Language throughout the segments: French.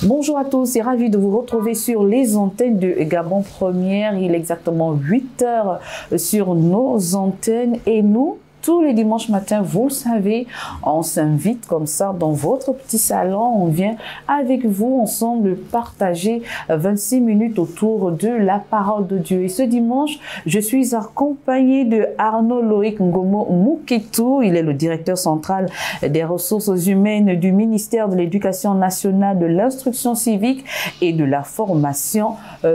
Bonjour à tous et ravi de vous retrouver sur les antennes de Gabon Première. Il est exactement 8 heures sur nos antennes et nous, tous les dimanches matins, vous le savez, on s'invite comme ça dans votre petit salon. On vient avec vous ensemble partager 26 minutes autour de la parole de Dieu. Et ce dimanche, je suis accompagnée de Arnaud Loïc Ngomo Moukitou. Il est le directeur central des ressources humaines du ministère de l'Éducation nationale, de l'instruction civique et de la formation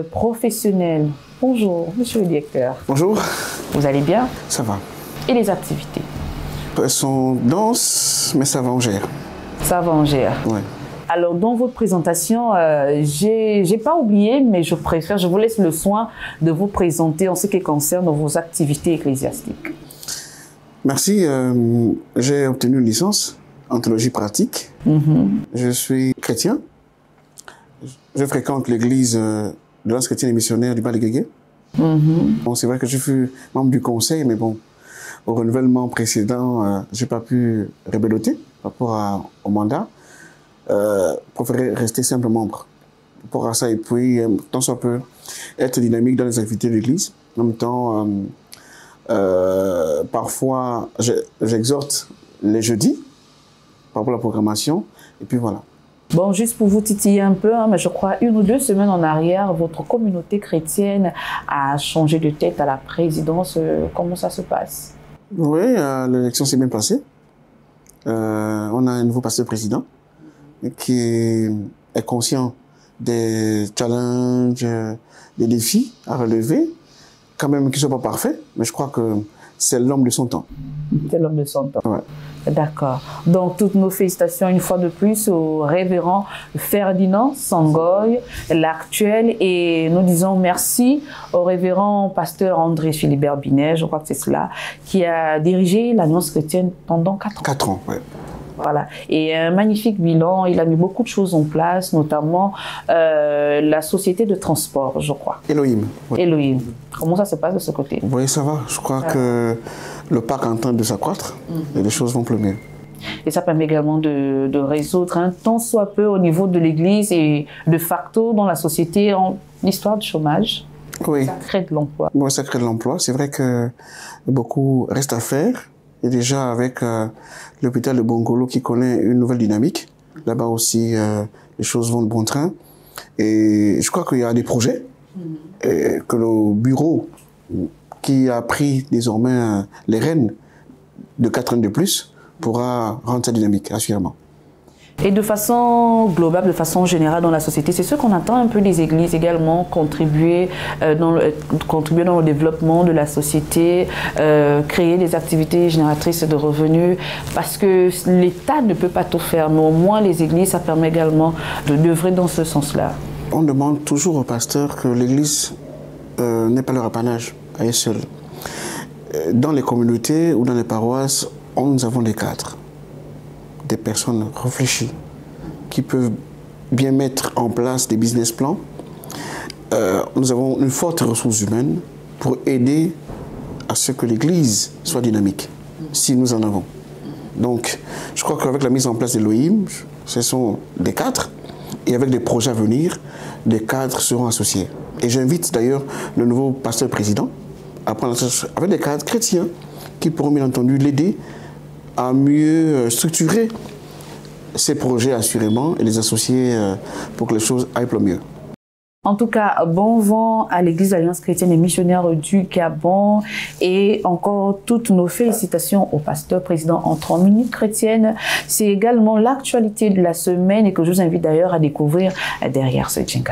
professionnelle. Bonjour, monsieur le directeur. Bonjour. Vous allez bien? Ça va. Et les activités? Elles sont denses, mais ça va, on gère. Ça va, on gère. Oui. Alors, dans votre présentation, j'ai pas oublié, mais je vous laisse le soin de vous présenter en ce qui concerne vos activités ecclésiastiques. Merci. J'ai obtenu une licence en théologie pratique. Je suis chrétien. Je fréquente l'église de l'Alliance chrétienne et missionnaire du Bas-Léguégué. Bon, c'est vrai que je fus membre du conseil, mais bon, au renouvellement précédent, j'ai pas pu rébeloter par rapport au mandat. Préférer rester simple membre. Par rapport à ça, et puis, tant soit peu, être dynamique dans les activités de l'église. En même temps, parfois, j'exhorte les jeudis par rapport à la programmation. Et puis voilà. Bon, juste pour vous titiller un peu, mais je crois 1 ou 2 semaines en arrière, votre communauté chrétienne a changé de tête à la présidence. Comment ça se passe? Oui, l'élection s'est bien passée. On a un nouveau pasteur président qui est conscient des challenges, des défis à relever, quand même qui ne sont pas parfaits, mais je crois que c'est l'homme de son temps. C'est l'homme de son temps. Ouais. D'accord. Donc, toutes nos félicitations une fois de plus au révérend Ferdinand Sangoy, l'actuel, et nous disons merci au révérend pasteur André Philibert Binet, je crois que c'est cela, qui a dirigé l'Alliance chrétienne pendant 4 ans. 4 ans, oui. Voilà. Et un magnifique bilan, il a mis beaucoup de choses en place, notamment la société de transport, je crois. Elohim. Oui. Elohim. Comment ça se passe de ce côté? Oui, ça va. Je crois que le parc est en train de s'accroître et les choses vont plus mieux. Et ça permet également de résoudre un tant soit peu au niveau de l'Église et de facto dans la société en histoire de chômage. Oui. Ça crée de l'emploi. Oui, ça crée de l'emploi. C'est vrai que beaucoup reste à faire. Et déjà avec l'hôpital de Bongolo qui connaît une nouvelle dynamique, là-bas aussi les choses vont de bon train. Et je crois qu'il y a des projets et que le bureau qui a pris désormais les rênes de 4 ans de plus pourra rendre sa dynamique, assurément. Et de façon globale, de façon générale dans la société, c'est ce qu'on attend un peu des églises également, contribuer dans le développement de la société, créer des activités génératrices de revenus, parce que l'État ne peut pas tout faire, mais au moins les églises, ça permet également d'œuvrer dans ce sens-là. On demande toujours aux pasteurs que l'église n'est pas leur apanage à eux seuls. Dans les communautés ou dans les paroisses, nous avons des cadres. Des personnes réfléchies qui peuvent bien mettre en place des business plans. Nous avons une forte ressource humaine pour aider à ce que l'Église soit dynamique, si nous en avons. Donc, je crois qu'avec la mise en place d'Elohim, ce sont des cadres, et avec des projets à venir, des cadres seront associés. Et j'invite d'ailleurs le nouveau pasteur président à prendre avec des cadres chrétiens qui pourront bien entendu l'aider à mieux structurer ces projets assurément et les associer pour que les choses aillent pour le mieux. En tout cas, bon vent à l'Église Alliance chrétienne et missionnaire du Gabon et encore toutes nos félicitations au pasteur président en 30 minutes chrétiennes. C'est également l'actualité de la semaine et que je vous invite d'ailleurs à découvrir derrière ce jingle.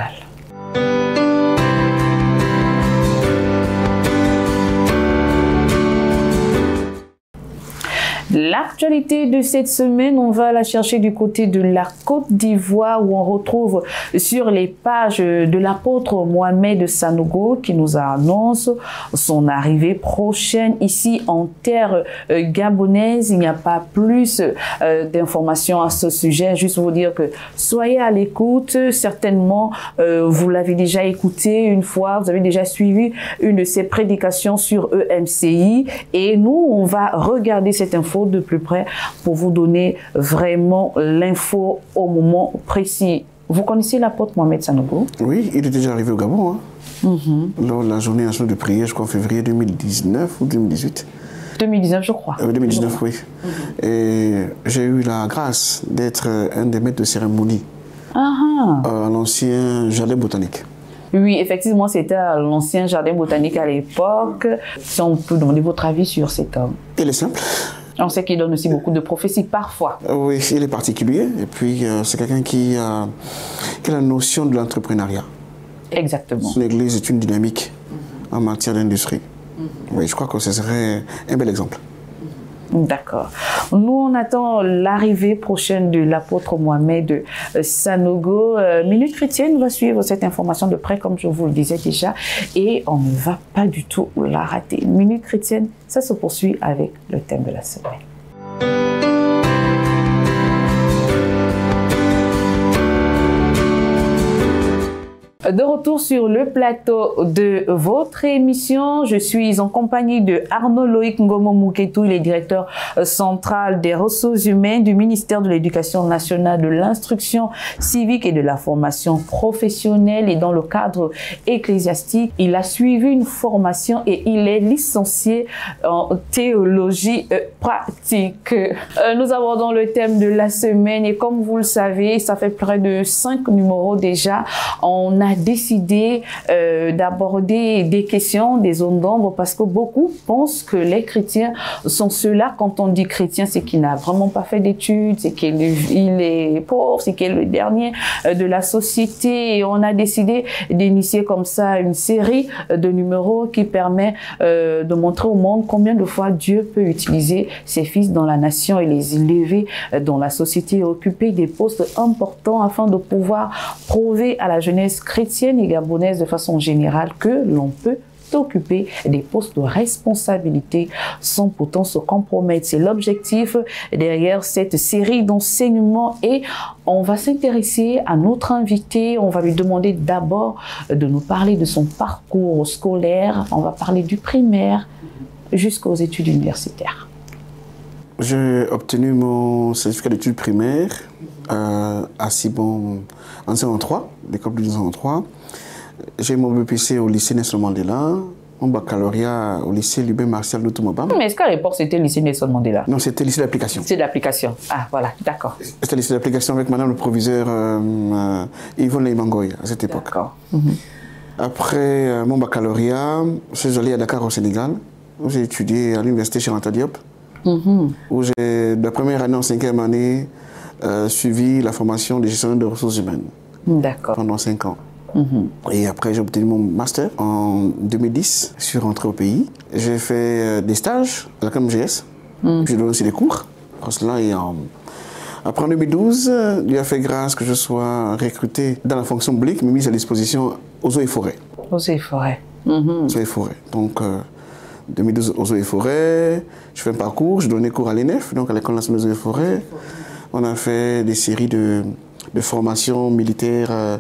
L'actualité de cette semaine, on va la chercher du côté de la Côte d'Ivoire où on retrouve sur les pages de l'apôtre Mohamed Sanogo qui nous annonce son arrivée prochaine ici en terre gabonaise. Il n'y a pas plus d'informations à ce sujet, juste vous dire que soyez à l'écoute. Certainement, vous l'avez déjà écouté une fois, vous avez déjà suivi une de ses prédications sur EMCI et nous, on va regarder cette info de plus près pour vous donner vraiment l'info au moment précis. Vous connaissez l'apôtre Mohamed Sanogo? Oui, il est déjà arrivé au Gabon, lors de la journée nationale de prière, je crois en février 2019 ou 2018. 2019, je crois. 2019, oui. Et j'ai eu la grâce d'être un des maîtres de cérémonie à l'ancien jardin botanique. Oui, effectivement, c'était à l'ancien jardin botanique à l'époque. Si on peut demander votre avis sur cet homme. Il est simple. On sait qu'il donne aussi beaucoup de prophéties parfois. Oui, il est particulier. Et puis, c'est quelqu'un qui a la notion de l'entrepreneuriat. Exactement. L'Église est une dynamique en matière d'industrie. Oui, je crois que ce serait un bel exemple. D'accord. Nous, on attend l'arrivée prochaine de l'apôtre Mohamed Sanogo. Minute Chrétienne va suivre cette information de près, comme je vous le disais déjà, et on ne va pas du tout la rater. Minute Chrétienne, ça se poursuit avec le thème de la semaine. De retour sur le plateau de votre émission, je suis en compagnie de Arnaud Loïc Ngomo Mouketou, il est directeur central des ressources humaines du ministère de l'Éducation nationale, de l'instruction civique et de la formation professionnelle. Et dans le cadre ecclésiastique, il a suivi une formation et il est licencié en théologie pratique. Nous abordons le thème de la semaine et comme vous le savez, ça fait près de 5 numéros déjà. On a décidé d'aborder des questions, des zones d'ombre, parce que beaucoup pensent que les chrétiens sont ceux-là. Quand on dit chrétien, c'est qu'il n'a vraiment pas fait d'études, c'est qu'il est pauvre, c'est qu'il est le dernier de la société. Et on a décidé d'initier comme ça une série de numéros qui permet de montrer au monde combien de fois Dieu peut utiliser ses fils dans la nation et les élever dans la société et occuper des postes importants afin de pouvoir prouver à la jeunesse chrétienne et gabonaise de façon générale que l'on peut occuper des postes de responsabilité sans pourtant se compromettre. C'est l'objectif derrière cette série d'enseignements et on va s'intéresser à notre invité. On va lui demander d'abord de nous parler de son parcours scolaire. On va parler du primaire jusqu'aux études universitaires. J'ai obtenu mon certificat d'études primaires à Cibon en 1903, l'école de 1903. J'ai mon BPC au lycée Nelson Mandela, mon baccalauréat au lycée Lubin Martial de Toumaba. Mais est-ce qu'à l'époque c'était le lycée Nelson Mandela? Non, c'était le lycée d'application. C'est d'application. Ah, voilà, d'accord. C'était le lycée d'application avec madame le proviseur Yvonne Leimangoy à cette époque. D'accord. Après mon baccalauréat, je suis allé à Dakar au Sénégal, où j'ai étudié à l'université Cheikh Anta Diop, où j'ai, de la première année en 5e année, suivi la formation de gestionnaire de ressources humaines. D'accord. Pendant 5 ans. Et après, j'ai obtenu mon master en 2010. Je suis rentré au pays. J'ai fait des stages à la CAMGS. J'ai donné aussi des cours. Après, en 2012, il a fait grâce que je sois recruté dans la fonction publique, mais mise à disposition aux eaux et forêts. Aux eaux et forêts. Aux eaux et forêts. Donc, 2012 aux eaux et forêts, je fais un parcours, je donnais cours à l'ENF, donc à l'École nationale des eaux et forêts. On a fait des séries de formations militaires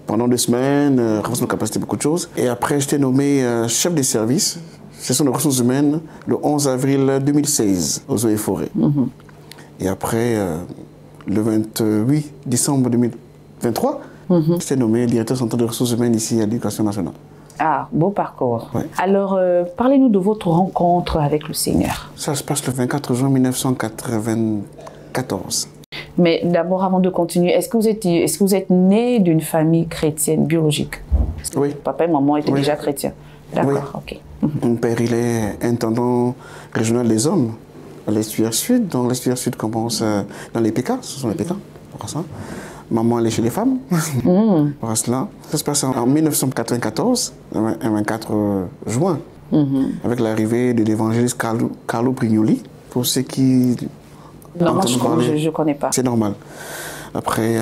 pendant 2 semaines, renforcement de capacité, beaucoup de choses. Et après, j'étais nommé chef des services, gestion des ressources humaines, le 11 avril 2016 aux eaux et forêts. Et après, le 28 décembre 2023, j'étais nommé directeur central des ressources humaines ici à l'Éducation nationale. Ah, beau parcours. Ouais. Alors, parlez-nous de votre rencontre avec le Seigneur. Ça se passe le 24 juin 1994. Mais d'abord, avant de continuer, est-ce que vous êtes né d'une famille chrétienne biologique? Oui. Papa et maman étaient déjà chrétiens. D'accord, oui. ok. Mon père, il est intendant régional des hommes à l'Estuaire Sud. Donc l'Estuaire Sud commence dans les PK, ce sont les PK, pour ça. Maman, elle est chez les femmes, pour cela. Ça se passe en 1994, le 24 juin, avec l'arrivée de l'évangéliste Carlo Prignoli. Pour ceux qui... Non, moi, je ne connais pas. C'est normal. Après,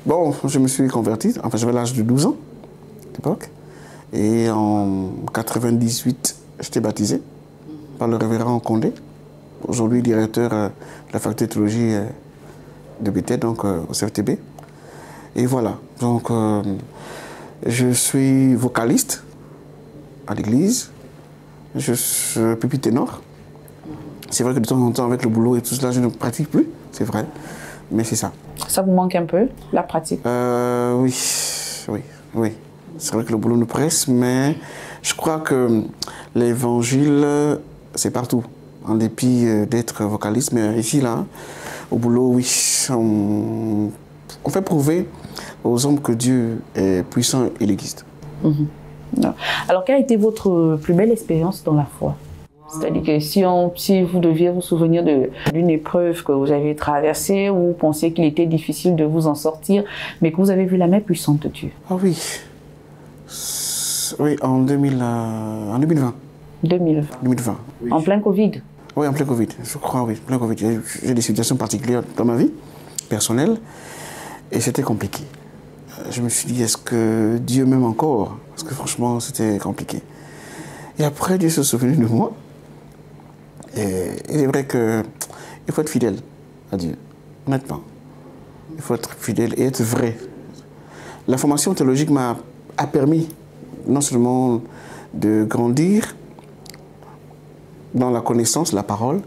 bon, je me suis converti. Enfin, j'avais l'âge de 12 ans, à l'époque. Et en 98, j'étais baptisé par le révérend Condé, aujourd'hui directeur de la faculté de théologie de BT, donc au CFTB. Et voilà. Donc, je suis vocaliste à l'église. Je suis pupitre ténor. C'est vrai que de temps en temps, avec le boulot et tout cela, je ne pratique plus, c'est vrai. mais c'est ça. Ça vous manque un peu, la pratique? Oui. C'est vrai que le boulot nous presse, mais je crois que l'évangile, c'est partout. En dépit d'être vocaliste, mais ici, là, au boulot, oui, on fait prouver aux hommes que Dieu est puissant et il existe. Alors, quelle a été votre plus belle expérience dans la foi? C'est-à-dire que si vous deviez vous souvenir d'une épreuve que vous avez traversée, où vous pensiez qu'il était difficile de vous en sortir, mais que vous avez vu la main puissante de Dieu. Ah oui. Oui, en 2020. 2020. Oui. En plein Covid. Oui, en plein Covid, je crois, oui, plein Covid. J'ai des situations particulières dans ma vie personnelle et c'était compliqué. Je me suis dit, est-ce que Dieu m'aime encore? Parce que franchement, c'était compliqué. Et après, Dieu se souvenu de moi. Et il est vrai qu'il faut être fidèle à Dieu, honnêtement. Il faut être fidèle et être vrai. La formation théologique m'a permis non seulement de grandir dans la connaissance, la parole,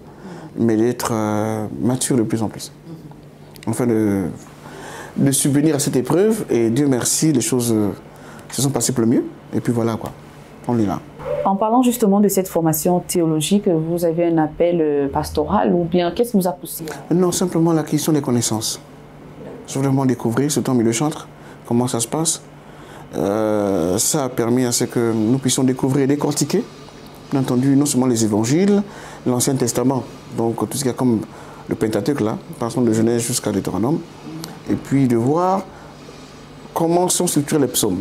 mais d'être mature de plus en plus. Enfin, de subvenir à cette épreuve, et Dieu merci, les choses se sont passées pour le mieux, et puis voilà quoi, on est là. En parlant justement de cette formation théologique, vous avez un appel pastoral ou bien qu'est-ce qui vous a poussé? Non, simplement la question des connaissances. Je veux vraiment découvrir, surtout en milieu chantre, comment ça se passe. Ça a permis à ce que nous puissions découvrir et décortiquer, bien entendu, non seulement les évangiles, l'Ancien Testament, donc tout ce qu'il y a comme le Pentateuque là, passant de Genèse jusqu'à Deutéronome, et puis de voir comment sont structurés les psaumes.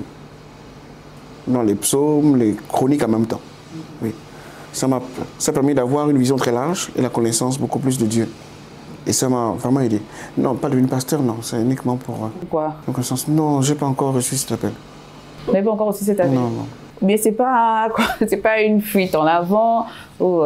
Dans les psaumes, les chroniques en même temps. Oui. Ça a permis d'avoir une vision très large et la connaissance beaucoup plus de Dieu. Et ça m'a vraiment aidé. Non, pas devenir pasteur, non, c'est uniquement pour... Pourquoi? La connaissance. Non, je n'ai pas encore reçu cet appel. Vous n'avez pas encore reçu cet appel? Non, non. Mais c'est pas une fuite en avant ou...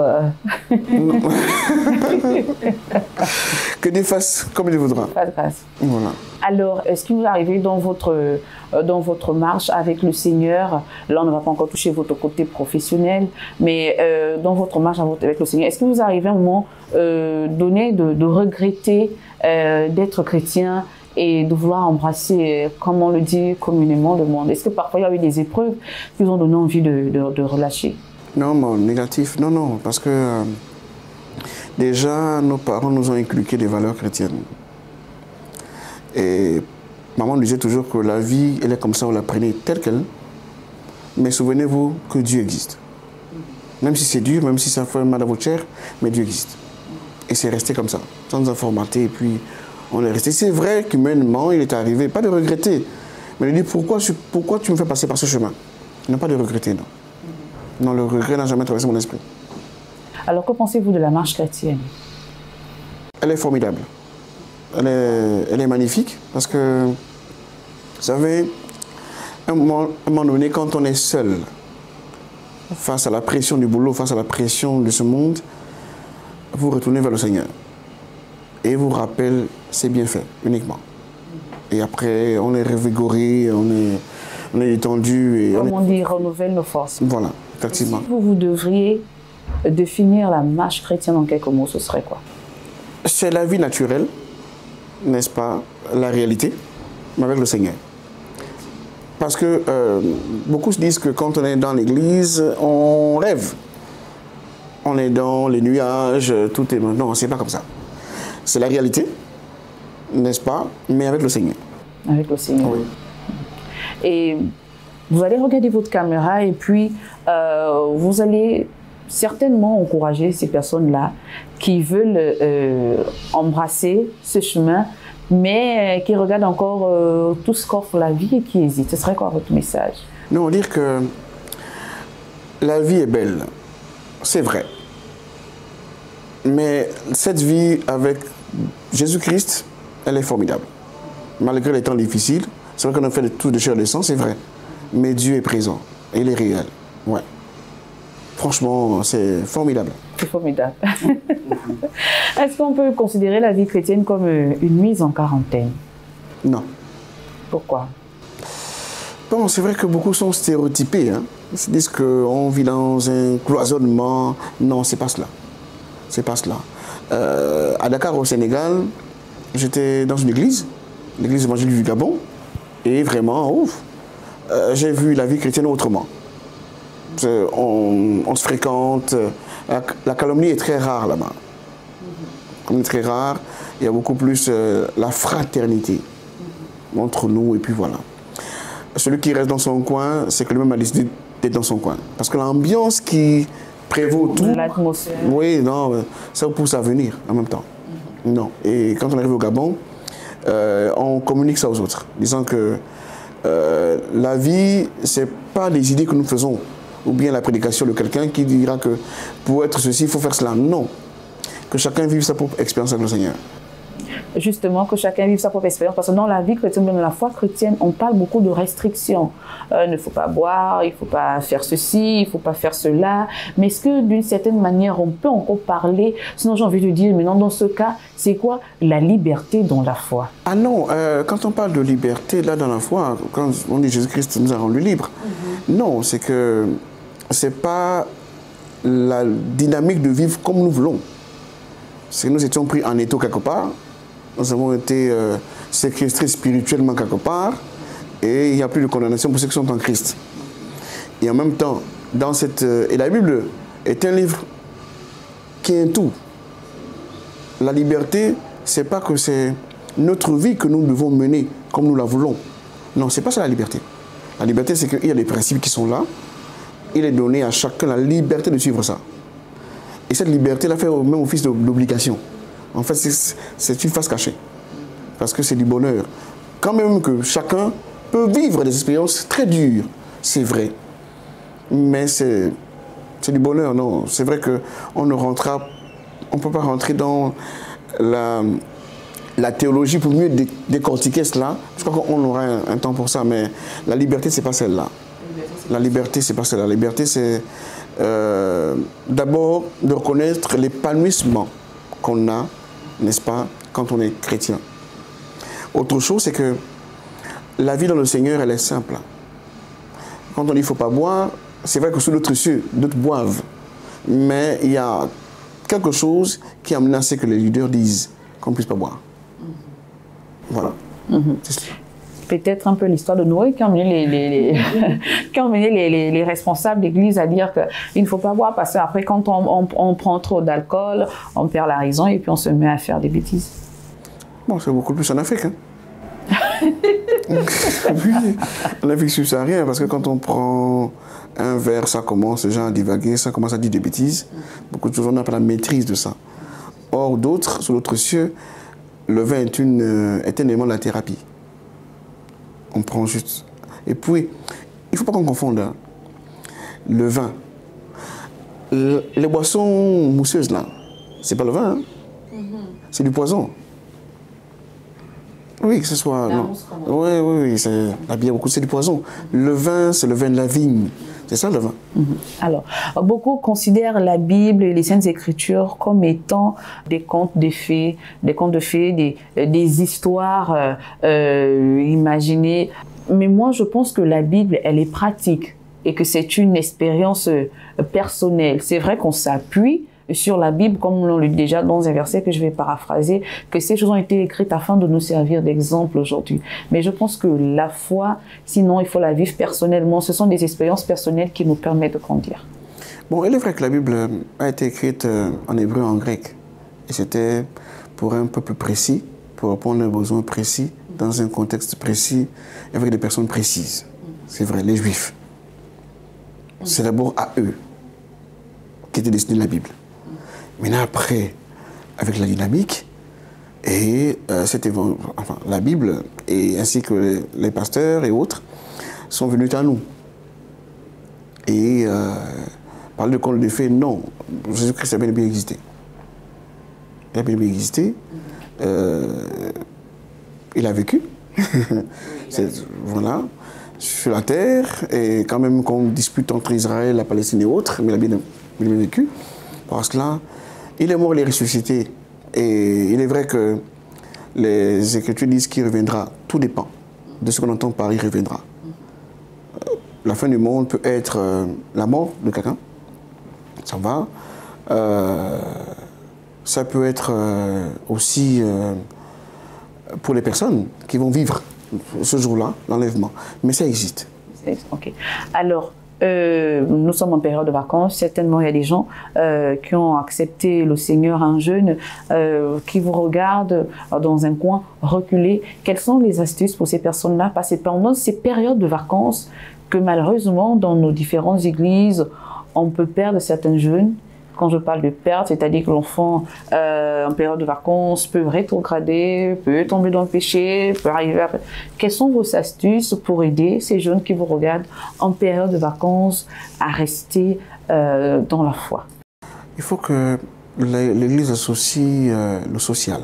Que Dieu fasse comme il voudra. Pas de grâce. Voilà. Alors, est-ce que vous arrivez dans votre marche avec le Seigneur, là on ne va pas encore toucher votre côté professionnel, mais dans votre marche avec le Seigneur, est-ce que vous arrivez à un moment donné de regretter d'être chrétien et de vouloir embrasser, comme on le dit communément, le monde? Est-ce que parfois il y a eu des épreuves qui vous ont donné envie de relâcher? Non, négatif, non, parce que déjà nos parents nous ont inculqué des valeurs chrétiennes. Et maman disait toujours que la vie, elle est comme ça, on la prenait telle qu'elle. Mais souvenez-vous que Dieu existe. Même si c'est dur, même si ça fait mal à votre chair, mais Dieu existe. Et c'est resté comme ça, sans nous informater, et puis on est resté. C'est vrai qu'humainement, il est arrivé, pas de regretter, mais de dire pourquoi tu me fais passer par ce chemin. Non, pas de regretter, non. Non, le regret n'a jamais traversé mon esprit. Alors, que pensez-vous de la marche chrétienne? Elle est formidable. Elle est magnifique parce que, vous savez, à un moment donné, quand on est seul, face à la pression du boulot, face à la pression de ce monde, vous retournez vers le Seigneur. Et vous rappelle ses bienfaits, uniquement. Et après, on est revigoré, on est détendu. Et comme on dit, renouvelle nos forces. Voilà, effectivement. Si vous devriez définir la marche chrétienne en quelques mots, ce serait quoi? C'est la vie naturelle, n'est-ce pas, la réalité, mais avec le Seigneur. Parce que beaucoup se disent que quand on est dans l'église, on rêve. On est dans les nuages, tout est... Non, c'est pas comme ça. C'est la réalité, n'est-ce pas, mais avec le Seigneur. Avec le Seigneur. Oui. Et vous allez regarder votre caméra et puis vous allez certainement encourager ces personnes-là qui veulent embrasser ce chemin, mais qui regardent encore tout ce qu'offre la vie et qui hésitent. Ce serait quoi votre message? Non, dire que la vie est belle, c'est vrai. Mais cette vie avec Jésus-Christ, elle est formidable. Malgré les temps difficiles, c'est vrai qu'on a fait tout de chair et de sang, c'est vrai. Mais Dieu est présent, et il est réel. Ouais. Franchement, c'est formidable. C'est formidable. Est-ce qu'on peut considérer la vie chrétienne comme une mise en quarantaine? Non. Pourquoi? Bon, c'est vrai que beaucoup sont stéréotypés. Hein. Ils se disent qu'on vit dans un cloisonnement. Non, c'est pas cela. C'est pas cela. À Dakar, au Sénégal, j'étais dans une église, l'église évangélique du Gabon, et vraiment, ouf, j'ai vu la vie chrétienne autrement. On se fréquente, la calomnie est très rare là-bas. Comme très rare, il y a beaucoup plus la fraternité entre nous, et puis voilà. Celui qui reste dans son coin, c'est que lui-même a décidé d'être dans son coin. Parce que l'ambiance qui prévaut tout, l'atmosphère. oui, non, ça vous pousse à venir en même temps. Non. Et quand on arrive au Gabon, on communique ça aux autres, disant que la vie, c'est pas les idées que nous faisons, ou bien la prédication de quelqu'un qui dira que pour être ceci, il faut faire cela. Non. Que chacun vive sa propre expérience avec le Seigneur. Justement, que chacun vive sa propre expérience. Parce que dans la vie chrétienne, dans la foi chrétienne, on parle beaucoup de restrictions. Il ne faut pas boire, il ne faut pas faire ceci, il ne faut pas faire cela. Mais est-ce que d'une certaine manière, on peut encore parler, sinon j'ai envie de dire, maintenant dans ce cas, c'est quoi la liberté dans la foi? Ah non, quand on parle de liberté, là dans la foi, quand on dit Jésus-Christ nous a rendus libres, non, c'est que c'est pas la dynamique de vivre comme nous voulons. C'est que nous étions pris en étau quelque part, nous avons été séquestrés spirituellement quelque part, et il n'y a plus de condamnation pour ceux qui sont en Christ. Et en même temps, dans cette... et la Bible est un livre qui est un tout. La liberté, c'est pas que c'est notre vie que nous devons mener comme nous la voulons. Non, c'est pas ça la liberté. La liberté, c'est qu'il y a des principes qui sont là. Il est donné à chacun la liberté de suivre ça. Et cette liberté, elle fait au même office d'obligation. En fait, c'est une face cachée. Parce que c'est du bonheur. Quand même que chacun peut vivre des expériences très dures, c'est vrai. Mais c'est du bonheur, non. C'est vrai qu'on ne peut pas rentrer dans la théologie pour mieux décortiquer cela. Je crois qu'on aura un temps pour ça, mais la liberté, c'est pas celle-là. La liberté, c'est pas celle-là. La liberté, c'est d'abord de reconnaître l'épanouissement qu'on a, n'est-ce pas, quand on est chrétien. Autre chose, c'est que la vie dans le Seigneur, elle est simple. Quand on dit qu'il ne faut pas boire, c'est vrai que sous d'autres cieux, d'autres boivent. Mais il y a quelque chose qui a menacé que les leaders disent qu'on ne puisse pas boire. Voilà. Peut-être un peu l'histoire de Noé qui a mené les responsables d'église à dire qu'il ne faut pas boire parce qu'après, quand on prend trop d'alcool, on perd la raison et puis on se met à faire des bêtises. Bon, c'est beaucoup plus en Afrique. Hein. En Afrique subsaharienne, parce que quand on prend un verre, ça commence déjà à divaguer, ça commence à dire des bêtises. Beaucoup de choses, on n'a pas la maîtrise de ça. Or, d'autres, sur d'autres cieux, le vin est un élément de la thérapie. On prend juste. Et puis, il ne faut pas qu'on confonde hein, le vin. Les boissons mousseuses, là, c'est pas le vin, hein. C'est du poison. Oui, que ce soit... Oui, la bière, beaucoup, c'est du poison. Le vin, c'est le vin de la vigne. C'est ça, le vin. Alors, beaucoup considèrent la Bible et les Saintes Écritures comme étant des contes de fées, des histoires imaginées. Mais moi, je pense que la Bible, elle est pratique et que c'est une expérience personnelle. C'est vrai qu'on s'appuie sur la Bible, comme on le dit déjà dans un verset que je vais paraphraser, que ces choses ont été écrites afin de nous servir d'exemple aujourd'hui. Mais je pense que la foi, sinon il faut la vivre personnellement. Ce sont des expériences personnelles qui nous permettent de grandir. Bon, il est vrai que la Bible a été écrite en hébreu et en grec. Et c'était pour un peuple précis, pour répondre à un besoin précis, dans un contexte précis, avec des personnes précises. C'est vrai, les Juifs. C'est d'abord à eux qu'était destinée la Bible. Maintenant, après, avec la dynamique, et la Bible, et ainsi que les pasteurs et autres, sont venus à nous. Et parler de conte de fées, non. Jésus-Christ a bien existé. Il a bien existé. Il a vécu. Voilà. Sur la terre, et quand même qu'on dispute entre Israël, la Palestine et autres, mais il a bien vécu. Parce que là, il est mort, il est ressuscité. Et il est vrai que les Écritures disent qu'il reviendra. Tout dépend de ce qu'on entend par il reviendra. La fin du monde peut être la mort de quelqu'un. Ça va. Ça peut être aussi pour les personnes qui vont vivre ce jour-là, l'enlèvement. Mais ça existe. Ok. Alors, nous sommes en période de vacances. Certainement, il y a des gens qui ont accepté le Seigneur en jeûne, qui vous regardent dans un coin reculé. Quelles sont les astuces pour ces personnes-là? Parce que pendant ces périodes de vacances, que malheureusement, dans nos différentes églises, on peut perdre certains jeûnes. Quand je parle de perte, c'est-à-dire que l'enfant, en période de vacances, peut rétrograder, peut tomber dans le péché, peut arriver à... Quelles sont vos astuces pour aider ces jeunes qui vous regardent en période de vacances à rester dans la foi? Il faut que l'Église associe le social.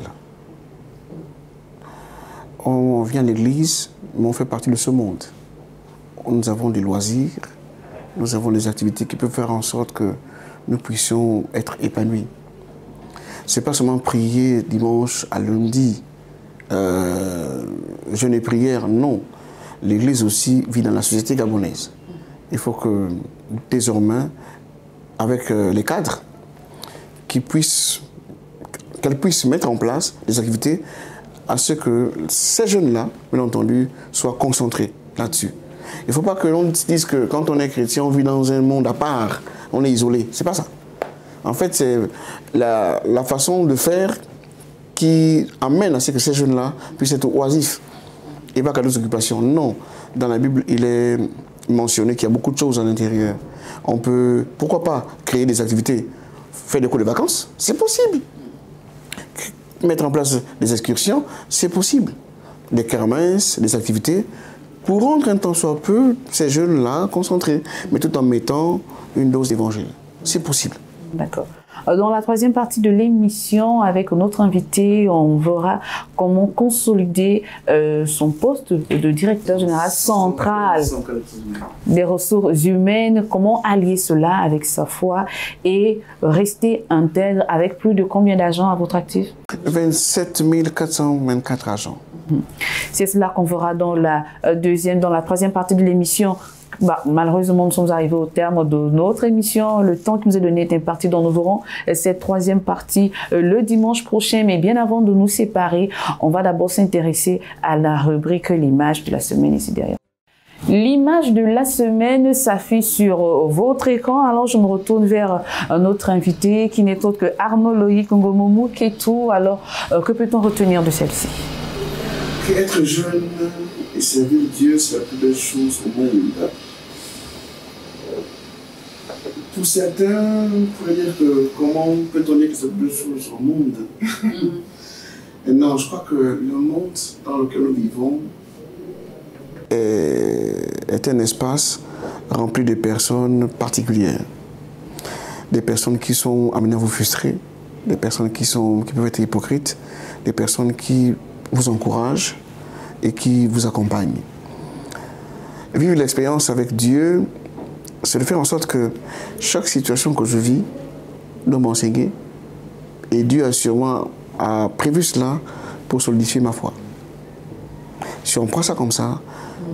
On vient à l'Église, mais on fait partie de ce monde. Nous avons des loisirs, nous avons des activités qui peuvent faire en sorte que nous puissions être épanouis. Ce n'est pas seulement prier dimanche à lundi, jeûne et prière, non. L'Église aussi vit dans la société gabonaise. Il faut que désormais, avec les cadres, qu'elle puisse mettre en place des activités à ce que ces jeunes-là, bien entendu, soient concentrés là-dessus. Il ne faut pas que l'on dise que quand on est chrétien, on vit dans un monde à part, on est isolé. C'est pas ça. En fait, c'est la façon de faire qui amène à ce que ces jeunes-là puissent être oisifs et pas qu'à d'autres occupations. Non. Dans la Bible, il est mentionné qu'il y a beaucoup de choses à l'intérieur. On peut, pourquoi pas, créer des activités, faire des cours de vacances, c'est possible. Mettre en place des excursions, c'est possible. Des kermesses, des activités, pour rendre un temps soit peu ces jeunes-là concentrés, mais tout en mettant une dose d'évangile. C'est possible. D'accord. Dans la troisième partie de l'émission, avec notre invité, on verra comment consolider son poste de directeur général central des ressources humaines, comment allier cela avec sa foi et rester intègre avec plus de combien d'agents à votre actif? 27 424 agents. C'est cela qu'on verra dans la troisième partie de l'émission. Malheureusement, nous sommes arrivés au terme de notre émission. Le temps qui nous est donné est imparti, dont nous verrons cette troisième partie le dimanche prochain. Mais bien avant de nous séparer, on va d'abord s'intéresser à la rubrique l'image de la semaine ici derrière. L'image de la semaine s'affiche sur votre écran. Alors, je me retourne vers notre invité qui n'est autre que Arnaud Loïc Ngomoumou Ketou. Alors, que peut-on retenir de celle-ci? Être jeune et servir Dieu, c'est la plus belle chose au monde. Pour certains, on pourrait dire que comment peut-on dire que c'est la plus belle chose au monde? Et non, je crois que le monde dans lequel nous vivons est un espace rempli de personnes particulières. Des personnes qui sont amenées à vous frustrer, des personnes qui peuvent être hypocrites, des personnes qui vous encouragent et qui vous accompagnent. Vivre l'expérience avec Dieu, c'est de faire en sorte que chaque situation que je vis doit m'enseigner. Et Dieu a prévu cela pour solidifier ma foi. Si on prend ça comme ça,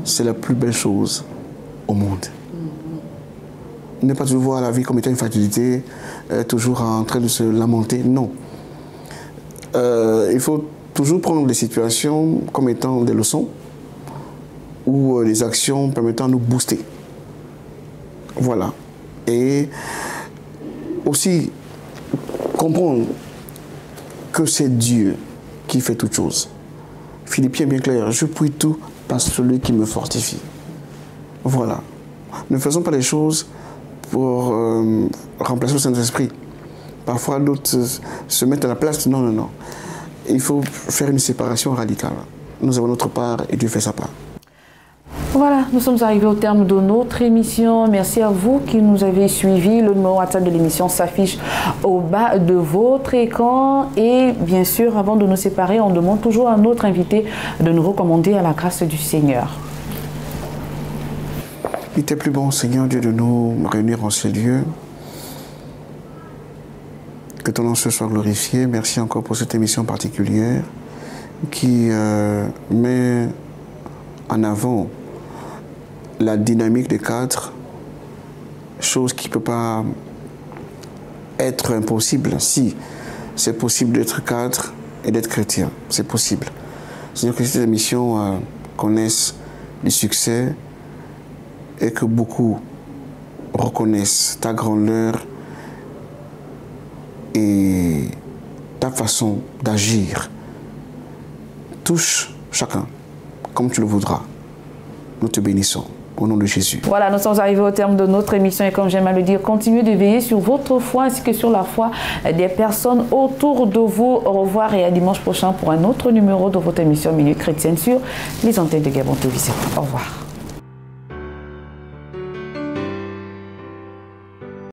c'est la plus belle chose au monde. Ne pas toujours voir la vie comme étant une fatalité, toujours en train de se lamenter, non. Il faut toujours prendre les situations comme étant des leçons ou des actions permettant de nous booster. Voilà. Et aussi comprendre que c'est Dieu qui fait toutes choses. Philippiens bien clair, je puis tout par celui qui me fortifie. Voilà. Ne faisons pas les choses pour remplacer le Saint-Esprit. Parfois, d'autres se mettent à la place. Non, non, non. Il faut faire une séparation radicale. Nous avons notre part et Dieu fait sa part. Voilà, nous sommes arrivés au terme de notre émission. Merci à vous qui nous avez suivis. Le numéro WhatsApp de l'émission s'affiche au bas de votre écran. Et bien sûr, avant de nous séparer, on demande toujours à notre invité de nous recommander à la grâce du Seigneur. Il était plus bon, Seigneur Dieu, de nous réunir en ce lieu. Que ton nom soit glorifié. Merci encore pour cette émission particulière qui met en avant la dynamique des cadres, chose qui ne peut pas être impossible. Si, c'est possible d'être cadre et d'être chrétien, c'est possible. Seigneur, que cette émission connaisse du succès et que beaucoup reconnaissent ta grandeur et ta façon d'agir. Touche chacun comme tu le voudras. Nous te bénissons. Au nom de Jésus. Voilà, nous sommes arrivés au terme de notre émission et comme j'aime à le dire, continuez de veiller sur votre foi ainsi que sur la foi des personnes autour de vous. Au revoir et à dimanche prochain pour un autre numéro de votre émission Minute Chrétienne sur les antennes de Gabon TV. Au revoir.